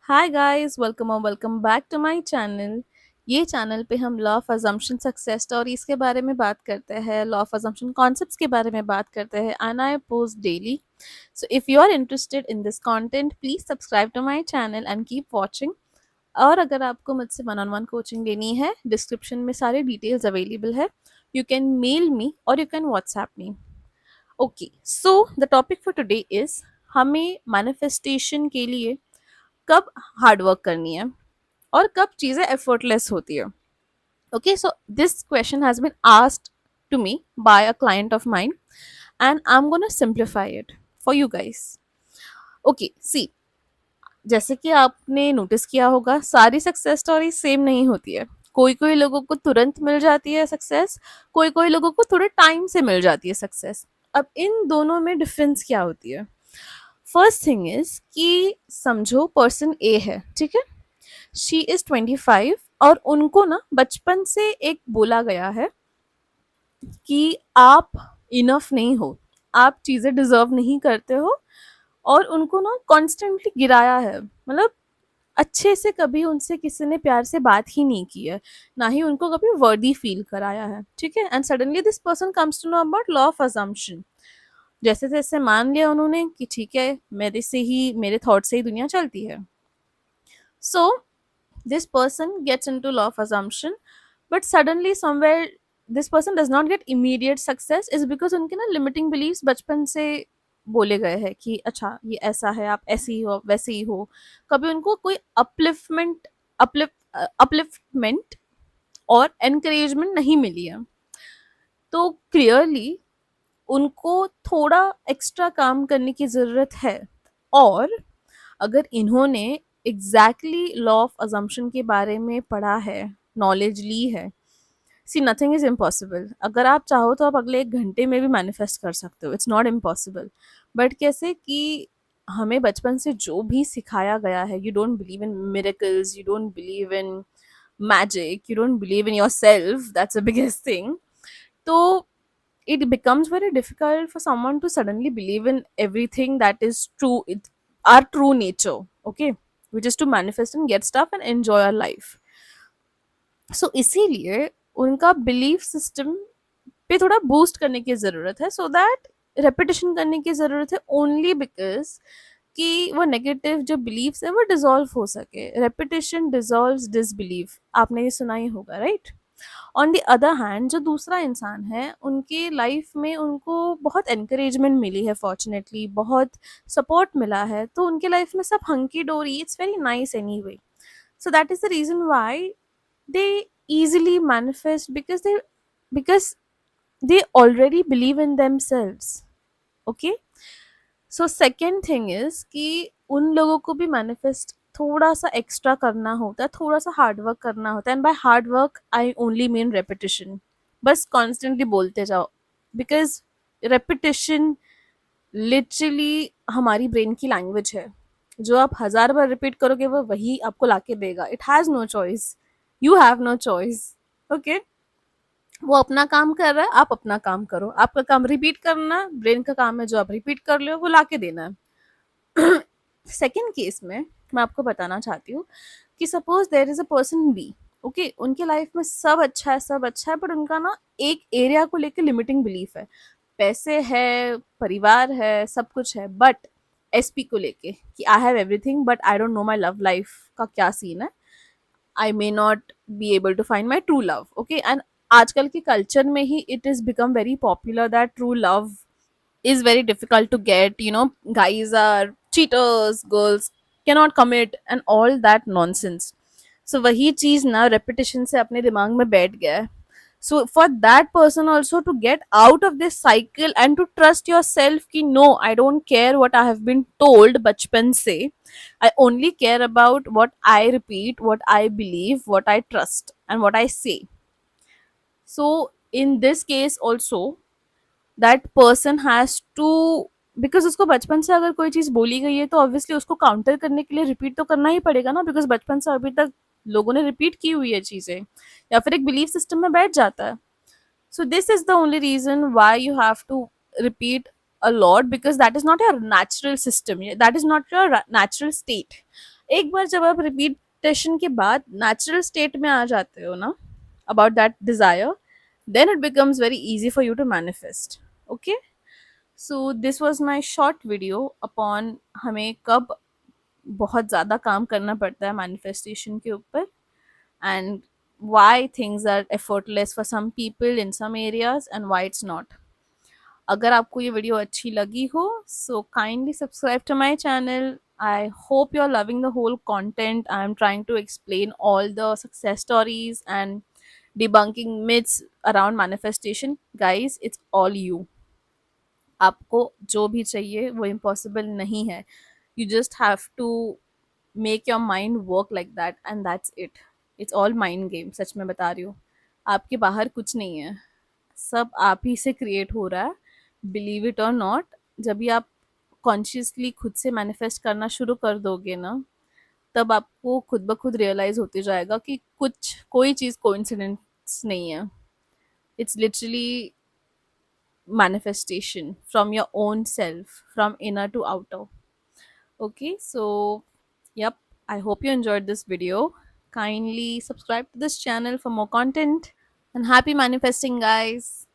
Hi guys, welcome back to my channel. ये channel पे हम law of assumption success stories के बारे में बात करते हैं, लॉ ऑफ अजम्पशन कॉन्सेप्ट्स के बारे में बात करते हैं and I post daily. So if you are interested in this content please subscribe to my channel and keep watching. और अगर आपको मुझसे वन ऑन वन कोचिंग लेनी है, डिस्क्रिप्शन में सारे डिटेल्स अवेलेबल है। यू कैन मेल मी और you can WhatsApp me. Okay, so the topic for today is हमें मैनिफेस्टेशन के लिए कब हार्ड वर्क करनी है और कब चीजें एफर्टलेस होती है। Okay, so this question has been asked to me by a client of mine and I am gonna simplify it for you guys. Okay, see, जैसे कि आपने नोटिस किया होगा, सारी सक्सेस स्टोरी सेम नहीं होती है। कोई कोई लोगों को तुरंत मिल जाती है सक्सेस, कोई कोई लोगों को थोड़े टाइम से मिल जाती है सक्सेस। अब इन दोनों में डिफरेंस क्या होती है? फर्स्ट थिंग इज कि समझो पर्सन ए है, ठीक है। शी इज 25 और उनको ना बचपन से एक बोला गया है कि आप इनफ नहीं हो, आप चीजें डिजर्व नहीं करते हो। और उनको ना कॉन्स्टेंटली गिराया है, मतलब अच्छे से कभी उनसे किसी ने प्यार से बात ही नहीं की है, ना ही उनको कभी वर्दी फील कराया है, ठीक है। And suddenly this person comes to know about law of assumption. जैसे जैसे मान लिया उन्होंने कि ठीक है, मेरे से ही, मेरे थॉट से ही दुनिया चलती है। सो this person gets into law of assumption, but suddenly somewhere this person does not get immediate success is because उनके ना limiting beliefs बचपन से बोले गए हैं कि अच्छा ये ऐसा है, आप ऐसे ही हो वैसे ही हो। कभी उनको कोई अपलिफ्टमेंट और एनकरेजमेंट नहीं मिली है। तो क्लियरली उनको थोड़ा एक्स्ट्रा काम करने की ज़रूरत है। और अगर इन्होंने एग्जैक्टली लॉ ऑफ अजम्पशन के बारे में पढ़ा है, नॉलेज ली है, सी नथिंग इज इम्पॉसिबल। अगर आप चाहो तो आप अगले 1 घंटे में भी मैनिफेस्ट कर सकते हो, इट्स नॉट इम्पॉसिबल। बट कैसे कि हमें बचपन से जो भी सिखाया गया है, you don't believe in miracles, you don't believe in magic, you don't believe in your self, that's the biggest thing. तो it becomes very difficult for someone to suddenly believe in everything that is true, our true nature, okay, which is to manifest and get stuff and enjoy our life. So इसीलिए उनका belief system पे थोड़ा boost करने की ज़रूरत है, so that repetition करने की ज़रूरत है, ओनली बिकॉज कि वो नेगेटिव जो बिलीव्स है वो डिसॉल्व हो सके। रेपिटेशन डिसॉल्व्स डिसबिलीफ, आपने ये सुना ही होगा, right? On the other hand जो दूसरा इंसान है, उनकी लाइफ में उनको बहुत एनकरेजमेंट मिली है, फॉर्चुनेटली बहुत सपोर्ट मिला है, तो उनके लाइफ में सब hunky dory, it's very nice anyway. So that is the reason why they easily manifest because they already believe in themselves, okay. So second thing is कि उन लोगों को भी मैनिफेस्ट थोड़ा सा एक्स्ट्रा करना होता है, थोड़ा सा हार्ड वर्क करना होता है। And by hard work I only mean repetition. बस कॉन्स्टेंटली बोलते जाओ, बिकॉज रेपिटेशन लिटरली हमारी ब्रेन की लैंग्वेज है। जो आप 1000 बार रिपीट करोगे वो वही आपको लाके देगा। It has no choice, you have no choice, okay. वो अपना काम कर रहा है, आप अपना काम करो। आपका काम रिपीट करना, ब्रेन का काम है जो आप रिपीट कर लो वो लाके देना है। सेकेंड केस में मैं आपको बताना चाहती हूँ कि suppose there is a person B, okay, उनके लाइफ में सब अच्छा है, सब अच्छा है, बट उनका ना एक एरिया को लेकर लिमिटिंग बिलीफ है। पैसे है, परिवार है, सब कुछ है, बट एसपी को लेके कि I have everything but I don't know my love life का क्या सीन है। I may not be able to find my true love, okay. And आजकल के कल्चर में ही it is become very popular that true love is very difficult to get, you know, guys are cheaters, girls cannot commit and all that nonsense. So वही चीज ना repetition से अपने दिमाग में बैठ गया है। So for that person also to get out of this cycle and to trust yourself कि no, I don't care what I have been told बचपन से, I only care about what I repeat, what I believe, what I trust and what I say. So in this case also that person has to, because उसको बचपन से अगर कोई चीज बोली गई है तो ऑब्वियसली उसको काउंटर करने के लिए रिपीट तो करना ही पड़ेगा ना, बिकॉज बचपन से अभी तक लोगों ने रिपीट की हुई है चीजें, या फिर एक बिलीफ सिस्टम में बैठ जाता है। So this is the only reason why you have to repeat a lot, because that is not your natural system, that is not your natural state. एक बार जब आप रिपीटेशन के बाद नेचुरल स्टेट में आ जाते हो ना about that desire, then it becomes very easy for you to manifest. Okay, so this was my short video upon हमें कब बहुत ज़्यादा काम करना पड़ता है manifestation के ऊपर, and why things are effortless for some people in some areas and why it's not. अगर आपको ये वीडियो अच्छी लगी हो, so kindly subscribe to my channel. I hope you are loving the whole content. I am trying to explain all the success stories and debunking myths around manifestation. Guys, it's all you. आपको जो भी चाहिए वो impossible नहीं है. You just have to make your mind work like that and that's it. It's all mind game. सच में बता रही हूँ, आपके बाहर कुछ नहीं है, सब आप ही से क्रिएट हो रहा है. बिलीव इट और नॉट, जब भी आप कॉन्शियसली खुद से मैनिफेस्ट करना शुरू कर दोगे ना, तब आपको खुद ब खुद रियलाइज होते जाएगा कि कुछ कोई चीज़ कोइंसिडेंस नहीं है. It's literally manifestation from your own self, from inner to outer. Okay, so yep, I hope you enjoyed this video. Kindly subscribe to this channel for more content and happy manifesting, guys.